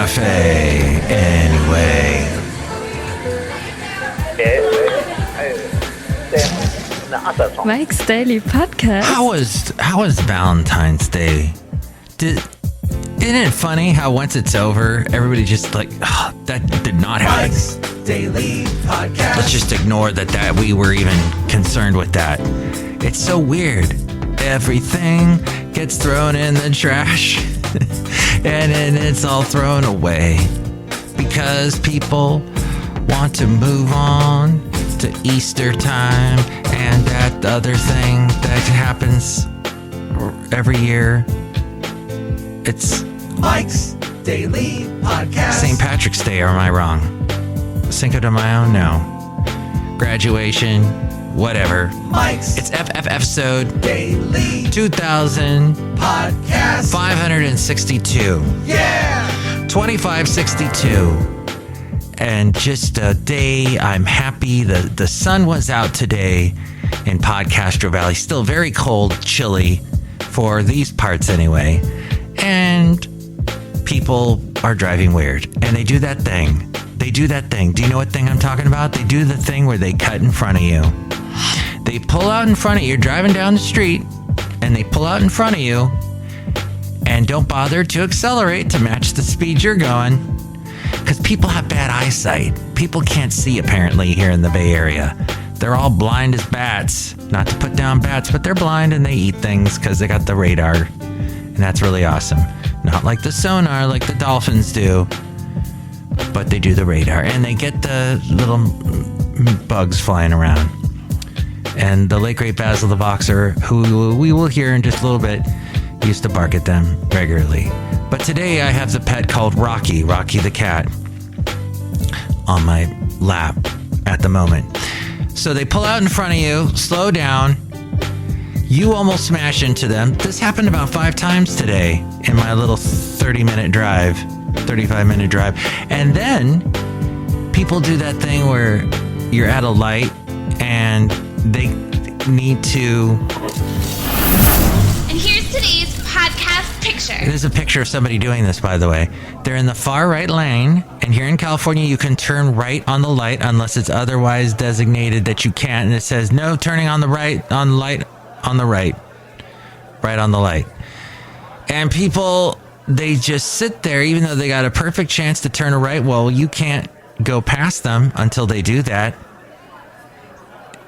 Cafe anyway. Mike's Daily Podcast. How was Valentine's Day? Isn't it funny how once it's over, everybody just like, oh, that did not happen. Mike's Daily Podcast. Let's just ignore that we were even concerned with that. It's so weird. Everything gets thrown in the trash and then it's all thrown away because people want to move on to Easter time and that other thing that happens every year. It's Mike's Daily Podcast. St. Patrick's Day, or am I wrong? Cinco de Mayo? No. Graduation, whatever. Mike's It's episode Daily 2000 Podcast. 562. Yeah! 2562. And just a day, I'm happy. The sun was out today in Podcastro Valley. Still very cold, chilly for these parts anyway. And people are driving weird. And they do that thing. Do you know what thing I'm talking about? They do the thing where they cut in front of you. They pull out in front of you. You're driving down the street and they pull out in front of you and don't bother to accelerate to match the speed you're going. Because people have bad eyesight. People can't see, apparently, here in the Bay Area. They're all blind as bats. Not to put down bats, but they're blind and they eat things because they got the radar. And that's really awesome. Not like the sonar, like the dolphins do. But they do the radar. And they get the little bugs flying around. And the late great Basil the Boxer, who we will hear in just a little bit, used to bark at them regularly. But today I have the pet called Rocky the cat, on my lap at the moment. So they pull out in front of you, slow down. You almost smash into them. This happened about 5 times today in my little 35-minute drive. And then people do that thing where you're at a light and they need to... And here's today's podcast picture. There's a picture of somebody doing this, by the way. They're in the far right lane, and here in California, you can turn right on the light unless it's otherwise designated that you can't. And it says, no turning on the right, on the light, on the right. Right on the light. And people, they just sit there, even though they got a perfect chance to turn a right. Well, you can't go past them until they do that.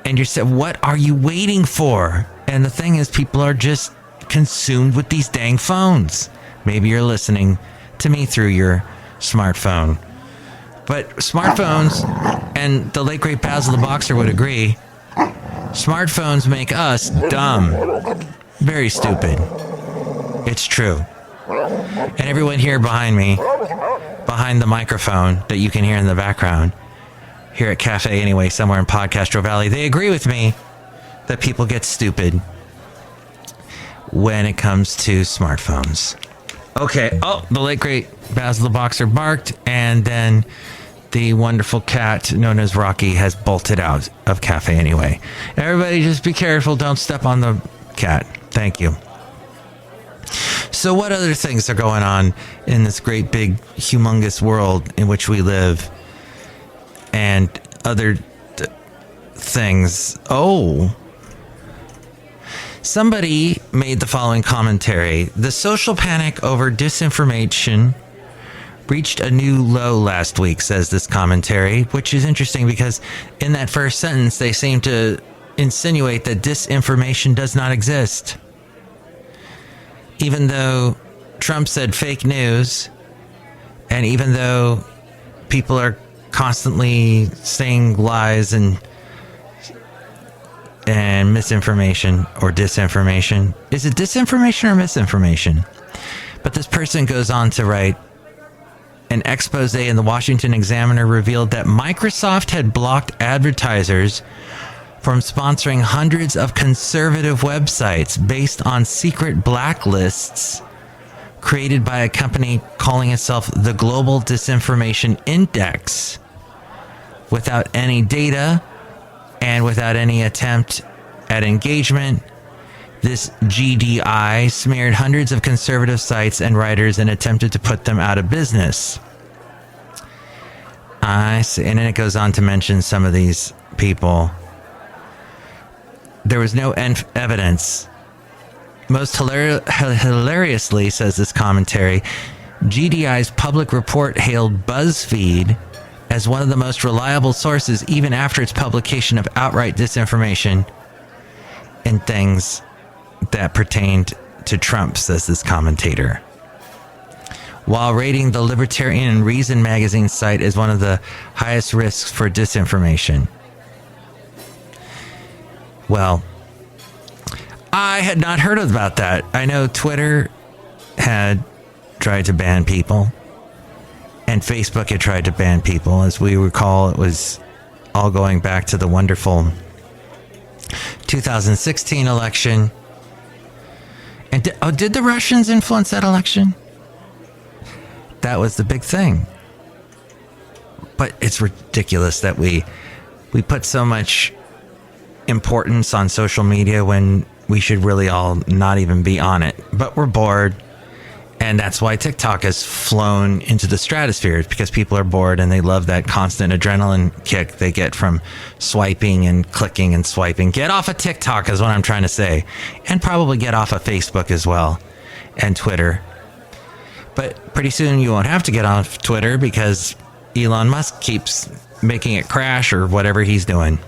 And you said, what are you waiting for? And the thing is, people are just consumed with these dang phones. Maybe you're listening to me through your smartphone. But smartphones, and the late great Basil the Boxer would agree, smartphones make us dumb. Very stupid. It's true. And everyone here behind me, behind the microphone that you can hear in the background, here at Cafe Anyway, somewhere in Podcastro Valley, they agree with me that people get stupid when it comes to smartphones. Okay. Oh, the late great Basil the Boxer barked, and then the wonderful cat known as Rocky has bolted out of Cafe Anyway. Everybody just be careful. Don't step on the cat. Thank you. So what other things are going on in this great big humongous world in which we live? And other things. Oh, somebody made the following commentary. The social panic over disinformation reached a new low last week, says this commentary, which is interesting because in that first sentence, they seem to insinuate that disinformation does not exist. Even though Trump said fake news, and even though people are constantly saying lies and misinformation or disinformation. Is it disinformation or misinformation? But this person goes on to write, an expose in the Washington Examiner revealed that Microsoft had blocked advertisers from sponsoring hundreds of conservative websites based on secret blacklists created by a company calling itself the Global Disinformation Index, without any data and without any attempt at engagement. This GDI smeared hundreds of conservative sites and writers and attempted to put them out of business. I see. And then it goes on to mention some of these people. There was no evidence. Most hilariously, says this commentary, GDI's public report hailed BuzzFeed as one of the most reliable sources even after its publication of outright disinformation in things that pertained to Trump, says this commentator. While rating the Libertarian Reason magazine site as one of the highest risks for disinformation. Well, I had not heard about that. I know Twitter had tried to ban people, and Facebook had tried to ban people. As we recall, it was all going back to the wonderful 2016 election. And did the Russians influence that election? That was the big thing. But it's ridiculous that we put so much importance on social media when we should really all not even be on it. But we're bored. And that's why TikTok has flown into the stratosphere, because people are bored and they love that constant adrenaline kick they get from swiping and clicking and swiping. Get off of TikTok is what I'm trying to say. And probably get off of Facebook as well, and Twitter. But pretty soon you won't have to get off Twitter because Elon Musk keeps making it crash or whatever he's doing.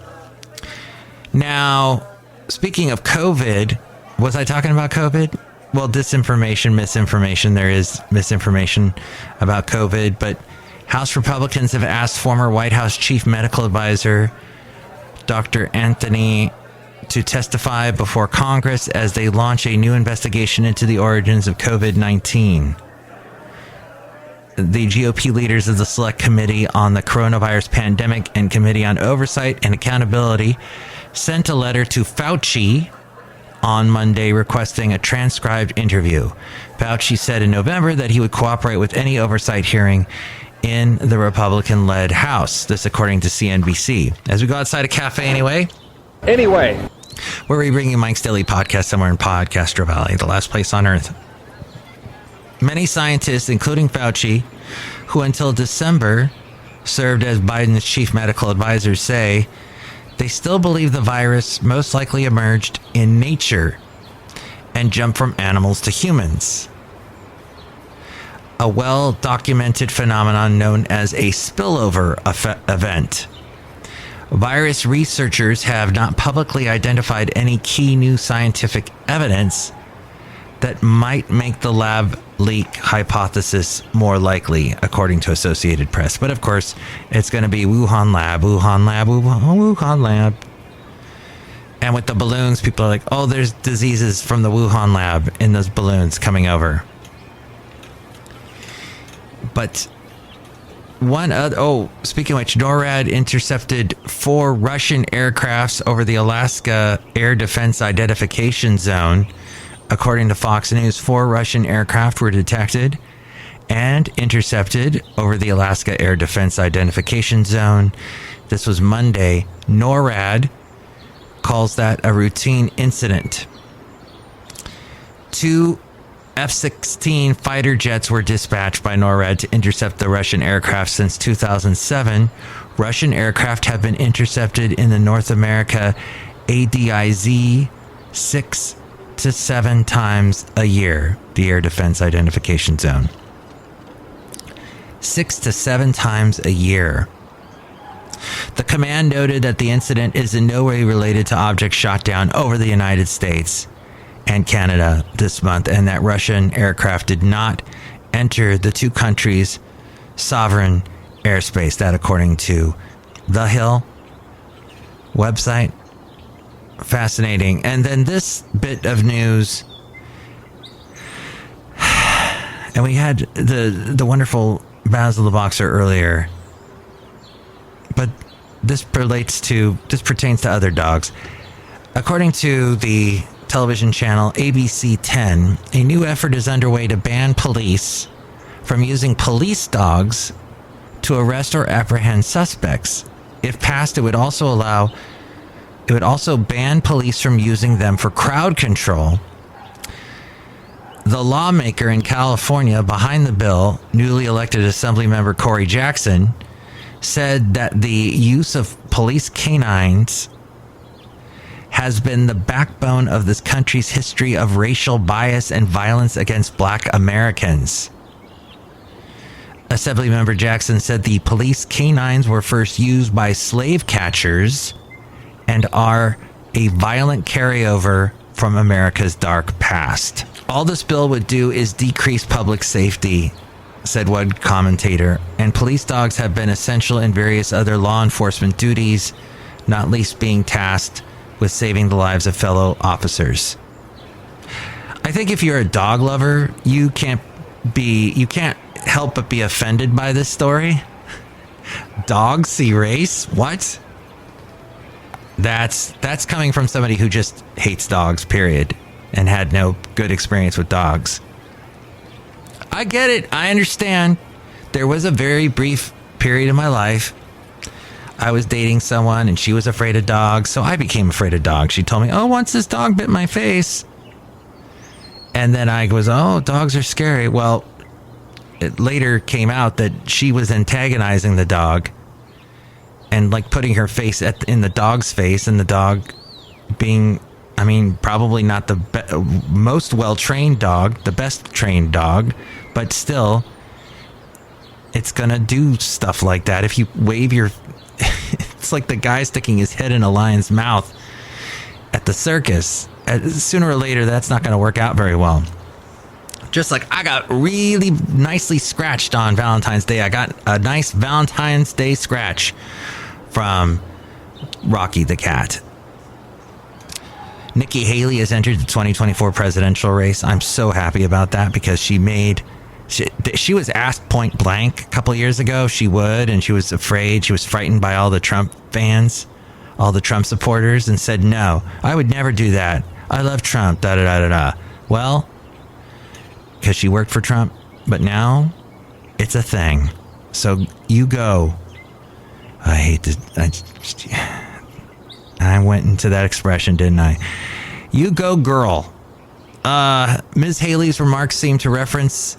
Now, speaking of COVID, was I talking about COVID? Well, disinformation, misinformation. There is misinformation about COVID, but House Republicans have asked former White House Chief Medical Advisor Dr. Anthony to testify before Congress as they launch a new investigation into the origins of COVID-19. The GOP leaders of the Select Committee on the Coronavirus Pandemic and Committee on Oversight and Accountability sent a letter to Fauci on Monday requesting a transcribed interview. Fauci said in November that he would cooperate with any oversight hearing in the Republican-led House. This according to CNBC. As we go outside a cafe anyway, where we bring you Mike's Daily Podcast somewhere in Podcastro Valley, the last place on earth. Many scientists, including Fauci, who until December served as Biden's chief medical advisor, say they still believe the virus most likely emerged in nature and jumped from animals to humans. A well-documented phenomenon known as a spillover event. Virus researchers have not publicly identified any key new scientific evidence that might make the lab leak hypothesis more likely, according to Associated Press. But of course, it's going to be Wuhan lab, Wuhan lab, Wuhan lab. And with the balloons, people are like, oh, there's diseases from the Wuhan lab in those balloons coming over. But speaking of which, NORAD intercepted 4 Russian aircrafts over the Alaska Air Defense Identification Zone. According to Fox News, 4 Russian aircraft were detected and intercepted over the Alaska Air Defense Identification Zone. This was Monday. NORAD calls that a routine incident. 2 F-16 fighter jets were dispatched by NORAD to intercept the Russian aircraft since 2007. Russian aircraft have been intercepted in the North America ADIZ 6 to 7 times a year, the Air Defense Identification Zone. 6 to 7 times a year. The command noted that the incident is in no way related to objects shot down over the United States and Canada this month, and that Russian aircraft did not enter the 2 countries' sovereign airspace. That according to The Hill website. Fascinating. And then this bit of news, and we had the wonderful Basil the Boxer earlier, but this pertains to other dogs. According to the television channel ABC 10, a new effort is underway to ban police from using police dogs to arrest or apprehend suspects. If passed, it would also ban police from using them for crowd control. The lawmaker in California behind the bill, newly elected Assemblymember Corey Jackson, said that the use of police canines has been the backbone of this country's history of racial bias and violence against Black Americans. Assemblymember Jackson said the police canines were first used by slave catchers and are a violent carryover from America's dark past. All this bill would do is decrease public safety, said one commentator, and police dogs have been essential in various other law enforcement duties, not least being tasked with saving the lives of fellow officers. I think if you're a dog lover, you can't help but be offended by this story. Dogs see race? What? That's coming from somebody who just hates dogs, period, and had no good experience with dogs. I get it. I understand. There was a very brief period in my life. I was dating someone and she was afraid of dogs, so I became afraid of dogs. She told me, oh, once this dog bit my face. And then I was, oh, dogs are scary. Well, it later came out that she was antagonizing the dog and like putting her face in the dog's face, and the dog being, I mean, probably not the most well-trained dog, the best trained dog, but still, it's gonna do stuff like that. If you wave your, it's like the guy sticking his head in a lion's mouth at the circus. Sooner or later, that's not gonna work out very well. Just like I got really nicely scratched on Valentine's Day. I got a nice Valentine's Day scratch from Rocky the cat. Nikki Haley has entered the 2024 presidential race. I'm so happy about that because she was asked point blank a couple of years ago she would, and she was afraid. She was frightened by all the Trump fans, all the Trump supporters, and said, no, I would never do that. I love Trump, da-da-da-da-da. Well, because she worked for Trump, but now it's a thing. So you go. I went into that expression, didn't I? You go, girl. Ms. Haley's remarks seem to reference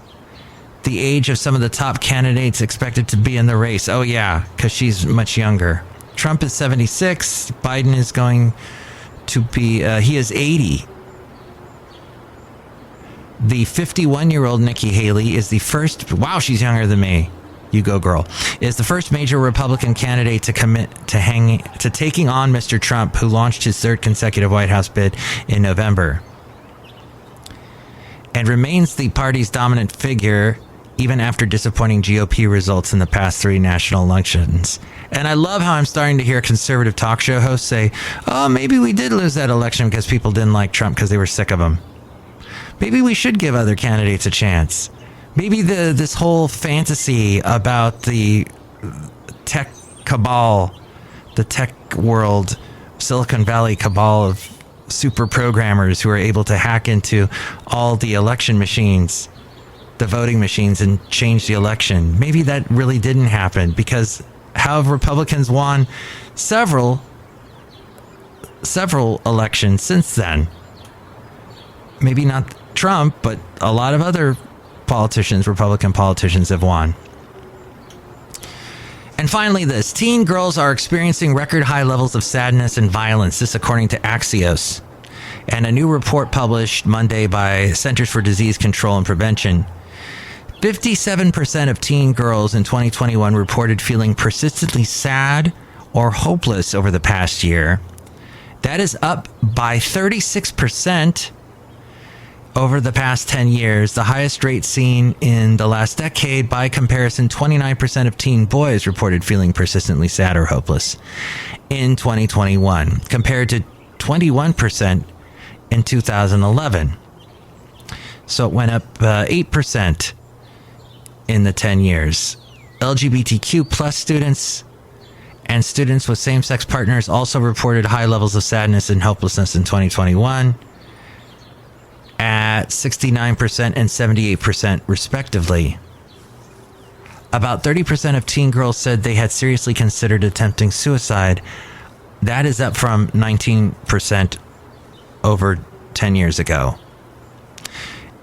the age of some of the top candidates expected to be in the race. Oh, yeah, because she's much younger. Trump is 76. Biden is going to be, he is 80. The 51-year-old Nikki Haley is the first, wow, she's younger than me. You go, girl. Is the first major Republican candidate to commit to taking on Mr. Trump, who launched his third consecutive White House bid in November, and remains the party's dominant figure even after disappointing GOP results in the past three national elections. And I love how I'm starting to hear conservative talk show hosts say, oh, maybe we did lose that election because people didn't like Trump because they were sick of him. Maybe we should give other candidates a chance. Maybe this whole fantasy about the tech cabal, the tech world, Silicon Valley cabal of super programmers who are able to hack into all the election machines, the voting machines, and change the election. Maybe that really didn't happen, because how have Republicans won several elections since then? Maybe not Trump, but a lot of other Republican politicians have won. And finally, this. Teen girls are experiencing record high levels of sadness and violence. This according to Axios. And a new report published Monday by Centers for Disease Control and Prevention. 57% of teen girls in 2021 reported feeling persistently sad or hopeless over the past year. That is up by 36% over the past 10 years, the highest rate seen in the last decade. By comparison, 29% of teen boys reported feeling persistently sad or hopeless in 2021, compared to 21% in 2011. So it went up 8% in the 10 years. LGBTQ plus students and students with same-sex partners also reported high levels of sadness and hopelessness in 2021. At 69% and 78% respectively. About 30% of teen girls said they had seriously considered attempting suicide. That is up from 19% over 10 years ago.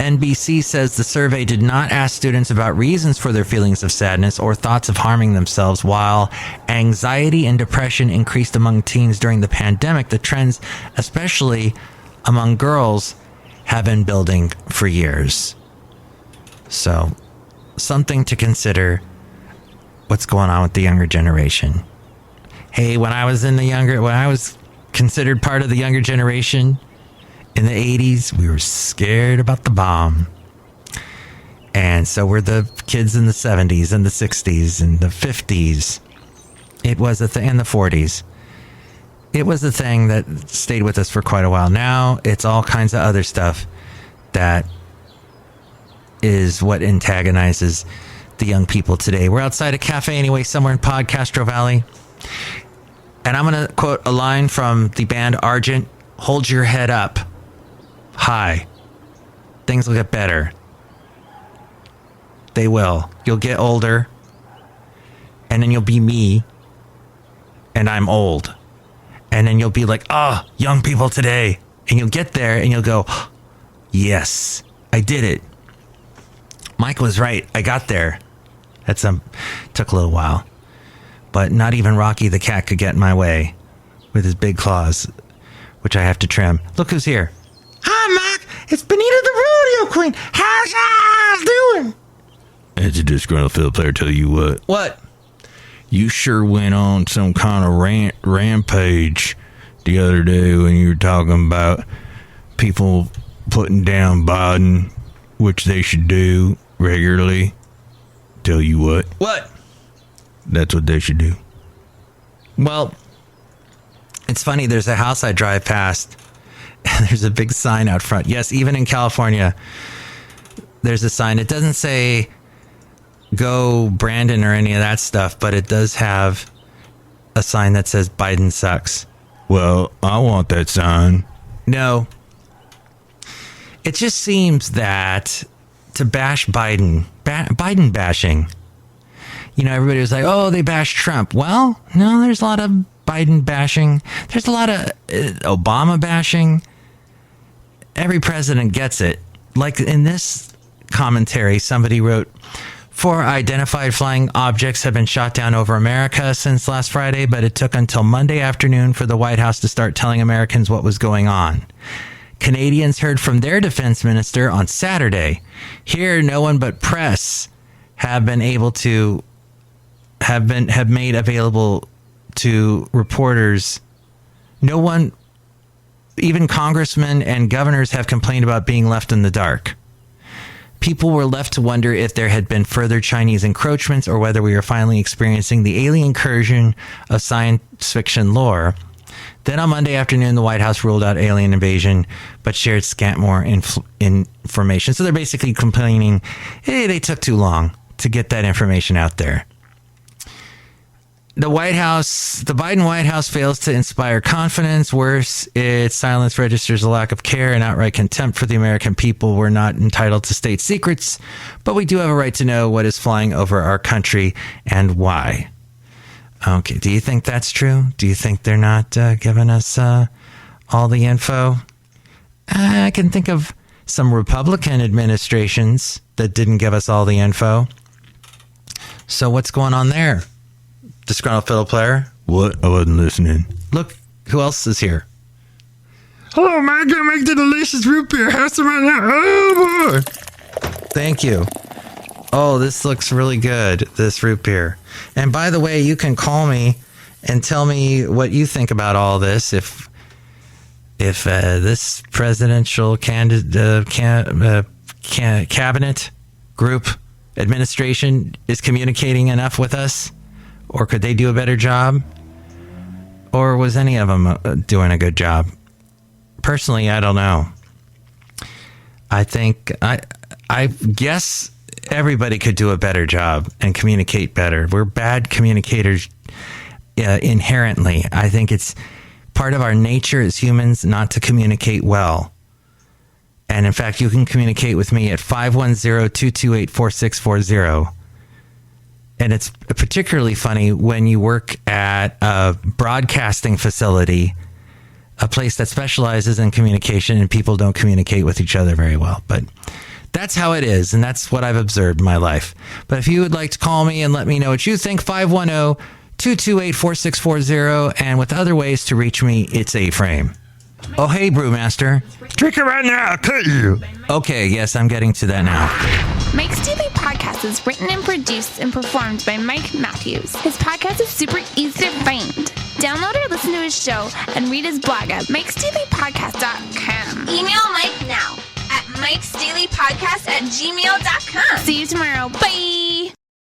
NBC says the survey did not ask students about reasons for their feelings of sadness or thoughts of harming themselves. While anxiety and depression increased among teens during the pandemic, the trends, especially among girls, have been building for years. So, something to consider what's going on with the younger generation. Hey, when I was considered part of the younger generation in the 80s, we were scared about the bomb. And so were the kids in the 70s and the 60s and the 50s. It was a thing in the 40s. It was a thing that stayed with us for quite a while. Now it's all kinds of other stuff that is what antagonizes the young people today. We're outside a cafe anyway, somewhere in Podcastro Valley. And I'm going to quote a line from the band Argent. Hold your head up high. Things will get better. They will. You'll get older. And then you'll be me. And I'm old. And then you'll be like, oh, young people today. And you'll get there and you'll go, yes, I did it. Mike was right. I got there. Took a little while. But not even Rocky the cat could get in my way with his big claws, which I have to trim. Look who's here. Hi, Mike. It's Benita the Rodeo Queen. How's y'all doing? It's a disgruntled fiddle player. Tell you what. What? You sure went on some kind of rampage the other day when you were talking about people putting down Biden, which they should do regularly. Tell you what. What? That's what they should do. Well, it's funny. There's a house I drive past, and there's a big sign out front. Yes, even in California, there's a sign. It doesn't say go Brandon or any of that stuff, but it does have a sign that says Biden sucks. Well, I want that sign. No. It just seems that to bash Biden bashing, you know, everybody was like, oh, they bashed Trump. Well, no, there's a lot of Biden bashing. There's a lot of Obama bashing. Every president gets it. Like in this commentary, somebody wrote, 4 identified flying objects have been shot down over America since last Friday, but it took until Monday afternoon for the White House to start telling Americans what was going on. Canadians heard from their defense minister on Saturday. Here, no one but press have been able to have made available to reporters. No one, even congressmen and governors, have complained about being left in the dark. People were left to wonder if there had been further Chinese encroachments or whether we were finally experiencing the alien incursion of science fiction lore. Then on Monday afternoon, the White House ruled out alien invasion, but shared scant more information. So they're basically complaining, hey, they took too long to get that information out there. The Biden White House fails to inspire confidence. Worse, its silence registers a lack of care and outright contempt for the American people. We're not entitled to state secrets, but we do have a right to know what is flying over our country and why. Okay, do you think that's true? Do you think they're not giving us all the info? I can think of some Republican administrations that didn't give us all the info. So what's going on there? Disgruntled Fiddle Player? What? I wasn't listening. Look, who else is here? Hello, am I gonna make the delicious root beer? Have some right now. Oh, boy. Thank you. Oh, this looks really good, this root beer. And by the way, you can call me and tell me what you think about all this. If this presidential cabinet group administration is communicating enough with us, or could they do a better job? Or was any of them doing a good job? Personally, I don't know. I think I guess everybody could do a better job and communicate better. We're bad communicators inherently. I think it's part of our nature as humans not to communicate well. And in fact, you can communicate with me at 510-228-4640. And it's particularly funny when you work at a broadcasting facility, a place that specializes in communication, and people don't communicate with each other very well. But That's how it is, and that's what I've observed in my life. But if you would like to call me and let me know what you think, 510-228-4640, and with other ways to reach me, it's A-Frame. Oh, hey, Brewmaster. Drink it right now, I'll cut you. Okay, yes, I'm getting to that now. Mike's Daily Podcast is written and produced and performed by Mike Matthews. His podcast is super easy to find. Download or listen to his show and read his blog at MikesDailyPodcast.com. Email Mike now at MikesDailyPodcast@gmail.com. See you tomorrow. Bye!